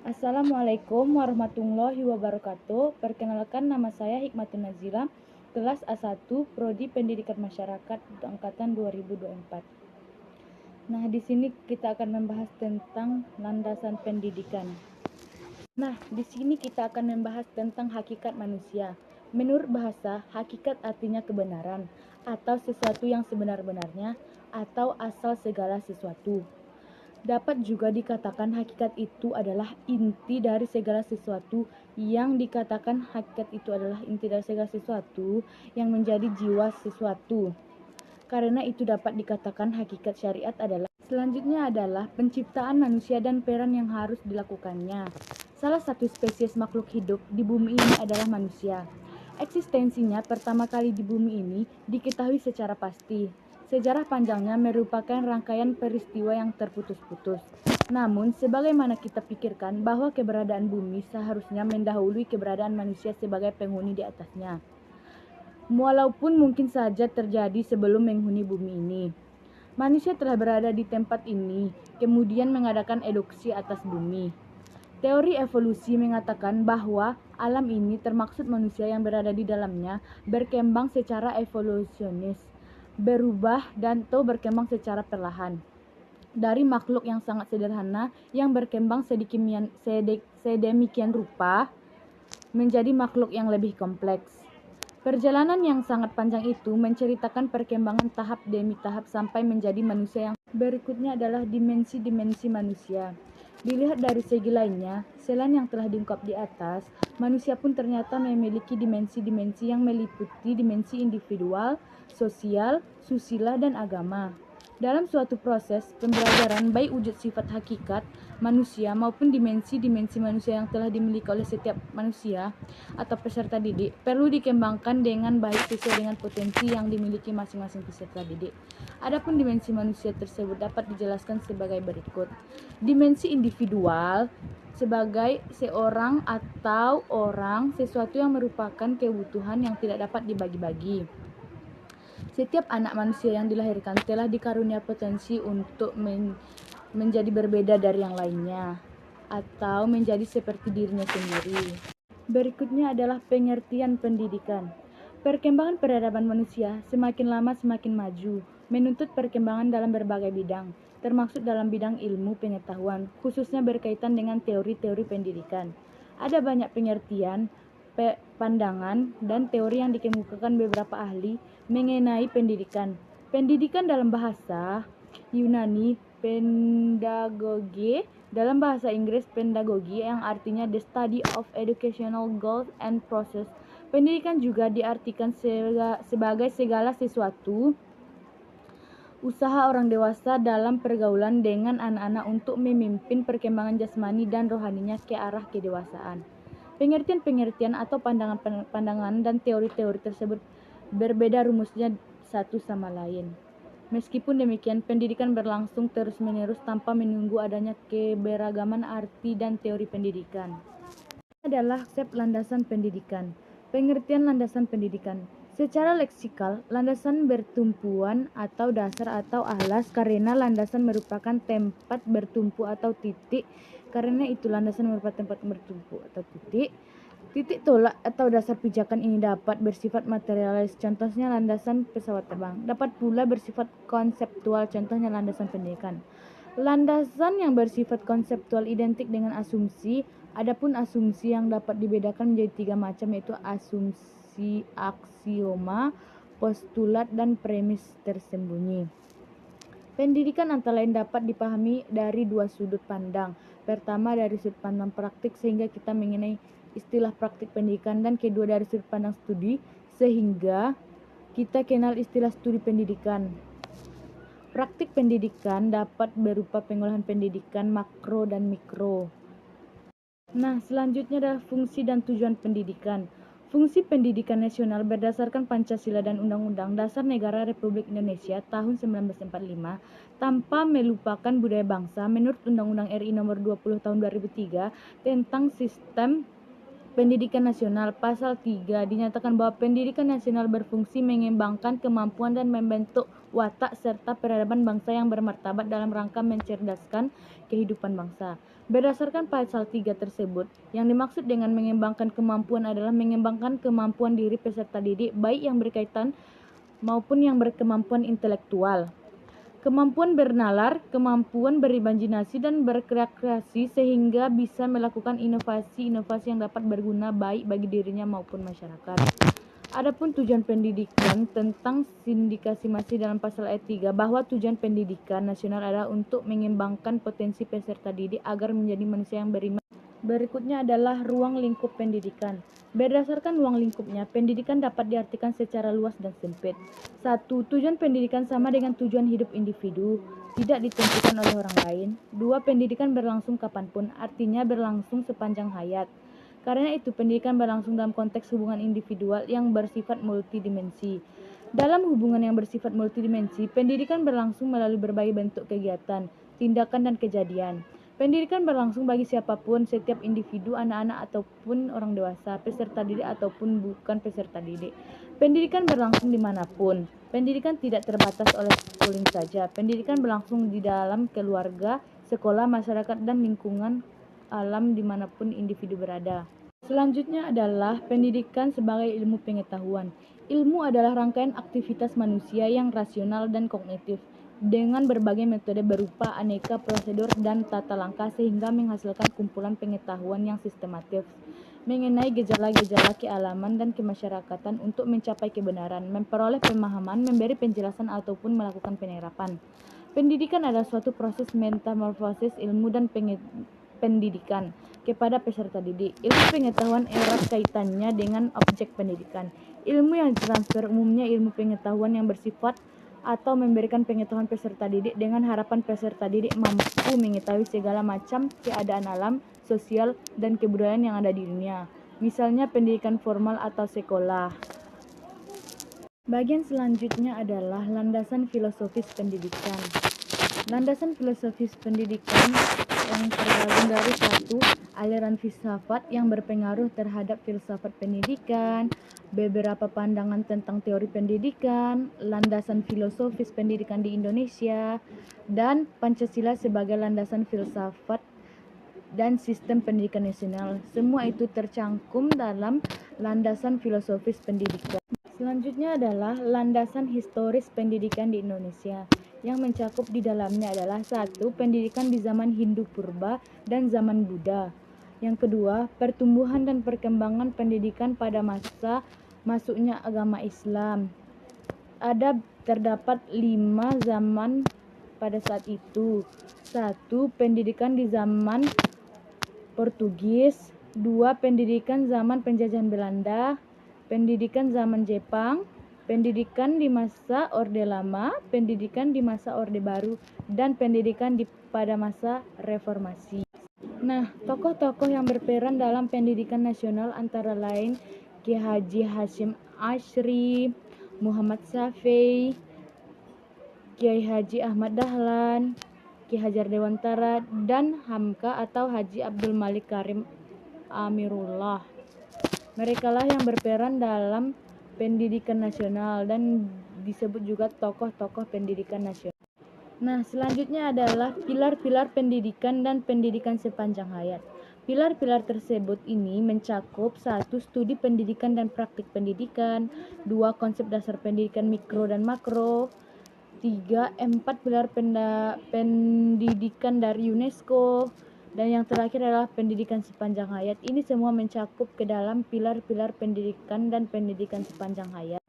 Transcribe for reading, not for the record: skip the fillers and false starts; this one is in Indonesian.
Assalamualaikum warahmatullahi wabarakatuh. Perkenalkan, nama saya Hikmatun Nazila, kelas A1 Prodi Pendidikan Masyarakat angkatan 2024. Nah, di sini kita akan membahas tentang landasan pendidikan. Nah, di sini kita akan membahas tentang hakikat manusia. Menurut bahasa, hakikat artinya kebenaran atau sesuatu yang sebenar-benarnya atau asal segala sesuatu. Dapat juga dikatakan hakikat itu adalah inti dari segala sesuatu. Yang dikatakan hakikat itu adalah inti dari segala sesuatu yang menjadi jiwa sesuatu. Karena itu dapat dikatakan hakikat syariat adalah. Selanjutnya adalah penciptaan manusia dan peran yang harus dilakukannya. Salah satu spesies makhluk hidup di bumi ini adalah manusia. Eksistensinya pertama kali di bumi ini diketahui secara pasti. Sejarah panjangnya merupakan rangkaian peristiwa yang terputus-putus. Namun, sebagaimana kita pikirkan bahwa keberadaan bumi seharusnya mendahului keberadaan manusia sebagai penghuni di atasnya. Walaupun mungkin saja terjadi sebelum menghuni bumi ini. Manusia telah berada di tempat ini, kemudian mengadakan eduksi atas bumi. Teori evolusi mengatakan bahwa alam ini termaksud manusia yang berada di dalamnya berkembang secara evolusionis, berubah dan atau berkembang secara perlahan. Dari makhluk yang sangat sederhana yang berkembang sedemikian rupa menjadi makhluk yang lebih kompleks. Perjalanan yang sangat panjang itu menceritakan perkembangan tahap demi tahap sampai menjadi manusia yang berikutnya adalah dimensi-dimensi manusia. Dilihat dari segi lainnya, selain yang telah diungkap di atas, manusia pun ternyata memiliki dimensi-dimensi yang meliputi dimensi individual, sosial, susila, dan agama. Dalam suatu proses pembelajaran baik wujud sifat hakikat manusia maupun dimensi-dimensi manusia yang telah dimiliki oleh setiap manusia atau peserta didik perlu dikembangkan dengan baik sesuai dengan potensi yang dimiliki masing-masing peserta didik. Adapun dimensi manusia tersebut dapat dijelaskan sebagai berikut. Dimensi individual sebagai seorang atau orang, sesuatu yang merupakan kebutuhan yang tidak dapat dibagi-bagi. Setiap anak manusia yang dilahirkan telah dikarunia potensi untuk menjadi berbeda dari yang lainnya atau menjadi seperti dirinya sendiri. Berikutnya adalah pengertian pendidikan. Perkembangan peradaban manusia semakin lama semakin maju, menuntut perkembangan dalam berbagai bidang, termasuk dalam bidang ilmu pengetahuan, khususnya berkaitan dengan teori-teori pendidikan. Ada banyak pengertian, pandangan, dan teori yang dikemukakan beberapa ahli mengenai pendidikan. Pendidikan dalam bahasa Yunani pedagogy, dalam bahasa Inggris pedagogy yang artinya the study of educational goals and process. Pendidikan juga diartikan sebagai segala sesuatu usaha orang dewasa dalam pergaulan dengan anak-anak untuk memimpin perkembangan jasmani dan rohaninya ke arah kedewasaan. Pengertian-pengertian atau pandangan-pandangan dan teori-teori tersebut berbeda rumusnya satu sama lain. Meskipun demikian, pendidikan berlangsung terus-menerus tanpa menunggu adanya keberagaman arti dan teori pendidikan. Ini adalah konsep landasan pendidikan. Pengertian landasan pendidikan. Secara leksikal, landasan bertumpuan atau dasar atau alas karena landasan merupakan tempat bertumpu atau titik. Karena itu landasan merupakan tempat bertumpu atau titik. Titik tolak atau dasar pijakan ini dapat bersifat materialis, contohnya landasan pesawat terbang. Dapat pula bersifat konseptual, contohnya landasan pendidikan. Landasan yang bersifat konseptual identik dengan asumsi, adapun asumsi yang dapat dibedakan menjadi tiga macam, yaitu asumsi, aksioma, postulat, dan premis tersembunyi. Pendidikan antara lain dapat dipahami dari dua sudut pandang. Pertama dari sudut pandang praktik sehingga kita mengenai istilah praktik pendidikan, dan kedua dari sudut pandang studi sehingga kita kenal istilah studi pendidikan. Praktik pendidikan dapat berupa pengolahan pendidikan makro dan mikro. Nah, selanjutnya adalah fungsi dan tujuan pendidikan. Fungsi pendidikan nasional berdasarkan Pancasila dan Undang-Undang Dasar Negara Republik Indonesia tahun 1945 tanpa melupakan budaya bangsa menurut Undang-Undang RI Nomor 20 Tahun 2003 tentang sistem Pendidikan nasional, pasal 3, dinyatakan bahwa pendidikan nasional berfungsi mengembangkan kemampuan dan membentuk watak serta peradaban bangsa yang bermartabat dalam rangka mencerdaskan kehidupan bangsa. Berdasarkan pasal 3 tersebut, yang dimaksud dengan mengembangkan kemampuan adalah mengembangkan kemampuan diri peserta didik, baik yang berkaitan maupun yang berkemampuan intelektual, kemampuan bernalar, kemampuan berimajinasi dan berkreasi sehingga bisa melakukan inovasi-inovasi yang dapat berguna baik bagi dirinya maupun masyarakat. Adapun tujuan pendidikan tentang sindikasi masih dalam pasal ayat 3 bahwa tujuan pendidikan nasional adalah untuk mengembangkan potensi peserta didik agar menjadi manusia yang beriman. Berikutnya adalah ruang lingkup pendidikan. Berdasarkan ruang lingkupnya, pendidikan dapat diartikan secara luas dan sempit. 1. Tujuan pendidikan sama dengan tujuan hidup individu, tidak ditentukan oleh orang lain. 2. Pendidikan berlangsung kapanpun, artinya berlangsung sepanjang hayat. Karena itu, pendidikan berlangsung dalam konteks hubungan individual yang bersifat multidimensi. Dalam hubungan yang bersifat multidimensi, pendidikan berlangsung melalui berbagai bentuk kegiatan, tindakan, dan kejadian. Pendidikan berlangsung bagi siapapun, setiap individu, anak-anak ataupun orang dewasa, peserta didik ataupun bukan peserta didik. Pendidikan berlangsung dimanapun. Pendidikan tidak terbatas oleh schooling saja. Pendidikan berlangsung di dalam keluarga, sekolah, masyarakat, dan lingkungan alam dimanapun individu berada. Selanjutnya adalah pendidikan sebagai ilmu pengetahuan. Ilmu adalah rangkaian aktivitas manusia yang rasional dan kognitif dengan berbagai metode berupa aneka prosedur dan tata langkah sehingga menghasilkan kumpulan pengetahuan yang sistematis mengenai gejala-gejala kealaman dan kemasyarakatan untuk mencapai kebenaran, memperoleh pemahaman, memberi penjelasan ataupun melakukan penerapan. Pendidikan adalah suatu proses metamorfosis ilmu dan pendidikan kepada peserta didik. Ilmu pengetahuan erat kaitannya dengan objek pendidikan. Ilmu yang ditransfer umumnya ilmu pengetahuan yang bersifat atau memberikan pengetahuan peserta didik dengan harapan peserta didik mampu mengetahui segala macam keadaan alam, sosial, dan kebudayaan yang ada di dunia. Misalnya pendidikan formal atau sekolah. Bagian selanjutnya adalah landasan filosofis pendidikan. Landasan filosofis pendidikan yang tergabung dari 1. Aliran filsafat yang berpengaruh terhadap filsafat pendidikan, beberapa pandangan tentang teori pendidikan, landasan filosofis pendidikan di Indonesia, dan Pancasila sebagai landasan filsafat dan sistem pendidikan nasional. Semua itu tercangkum dalam landasan filosofis pendidikan. Selanjutnya adalah landasan historis pendidikan di Indonesia, yang mencakup di dalamnya adalah 1. Pendidikan di zaman Hindu purba dan zaman Buddha. Yang kedua, pertumbuhan dan perkembangan pendidikan pada masa masuknya agama Islam. Terdapat 5 zaman pada saat itu. 1. Pendidikan di zaman Portugis. 2. Pendidikan zaman penjajahan Belanda. Pendidikan zaman Jepang, pendidikan di masa Orde Lama, pendidikan di masa Orde Baru, dan pendidikan pada masa Reformasi. Nah, tokoh-tokoh yang berperan dalam pendidikan nasional antara lain Ki Haji Hasyim Asy'ari, Muhammad Syafi'i, Kiai Haji Ahmad Dahlan, Ki Hajar Dewantara, dan Hamka atau Haji Abdul Malik Karim Amirullah. Merekalah yang berperan dalam pendidikan nasional dan disebut juga tokoh-tokoh pendidikan nasional. Nah, selanjutnya adalah pilar-pilar pendidikan dan pendidikan sepanjang hayat. Pilar-pilar tersebut ini mencakup 1. Studi pendidikan dan praktik pendidikan, 2. Konsep dasar pendidikan mikro dan makro, 3. 4 pilar pendidikan dari UNESCO, dan yang terakhir adalah pendidikan sepanjang hayat. Ini semua mencakup ke dalam pilar-pilar pendidikan dan pendidikan sepanjang hayat.